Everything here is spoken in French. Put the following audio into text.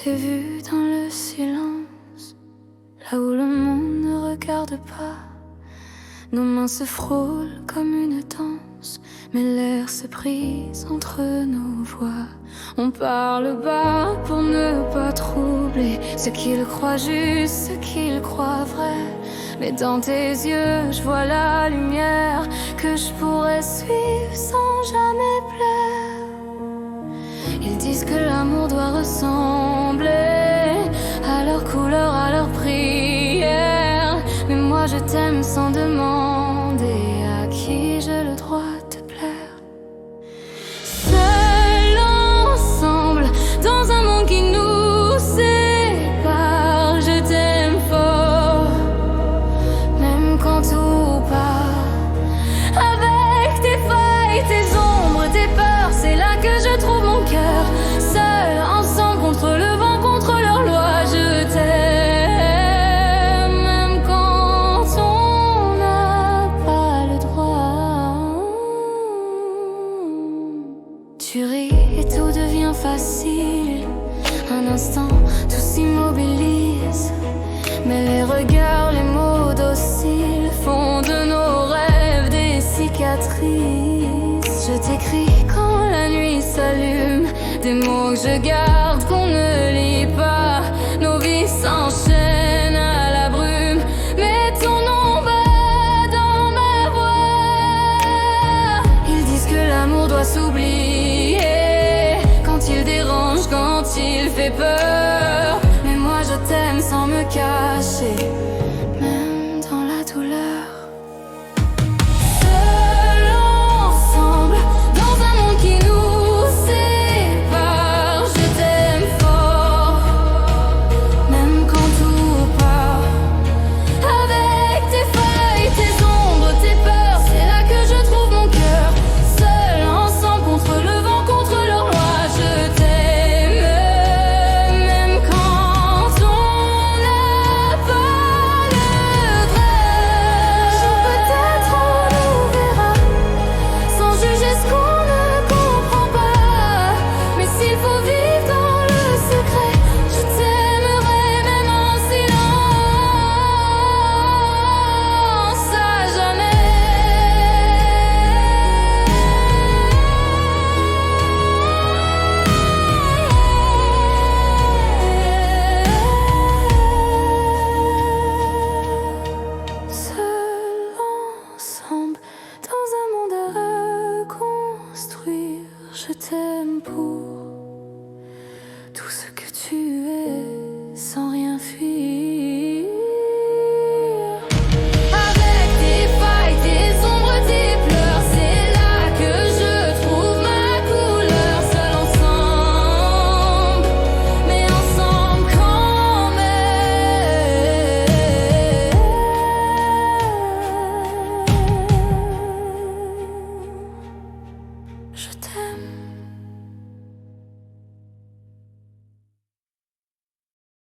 t'ai vu dans le silence, là où le monde ne regarde pas. Nos mains se frôlent comme une danse, mais l'air se brise entre nos voix. On parle bas pour ne pas troubler ceux qui le croient juste, ceux qui le croient vrai. Mais dans tes yeux, je vois la lumière que je pourrais suivre sans jamais plaire. Ils disent que l'amour doit ressembler à leur couleur, à leur prière. Mais moi je t'aime sans demander à qui j'ai le droit de te plaire. Seuls ensemble, dans un monde qui nous sépare, je t'aime fort, même quand tout part. Avec tes failles, tes ombres, tes peurs, c'est là que je trouve mon cœur. Seuls ensemble contre le vent, contre leur loi, je t'aime, même quand on n'a pas le droit. Tu ris et tout devient facile. Un instant, tout s'immobilise. Mais les regards, les mots dociles font de nos rêves des cicatrices. Je t'écris quand la nuit s'allume, des mots que je garde, qu'on ne lit pas. Nos vies s'enchaînent à la brume, mais ton nom bat dans ma voix. Ils disent que l'amour doit s'oublier quand il dérange, quand il fait peur. Mais moi je t'aime sans me cacher, même dans la douleur. Seuls ensemble, dans un monde qui nous sépare, je t'aime fort, même quand tout part. Avec tes failles, tes ombres, tes peurs, c'est là que je trouve mon cœur. Seuls ensemble contre le vent, contre leur loi, je t'aime, même quand on n'a pas le droit. Peut-être on nous verra, sans juger ce qu'on ne comprend pas. Mais s'il faut vivre dans le secret, je t'aimerai même en silence, à jamais. Seuls ensemble, dans un monde à reconstruire, je t'aime pour tout ce que tu es.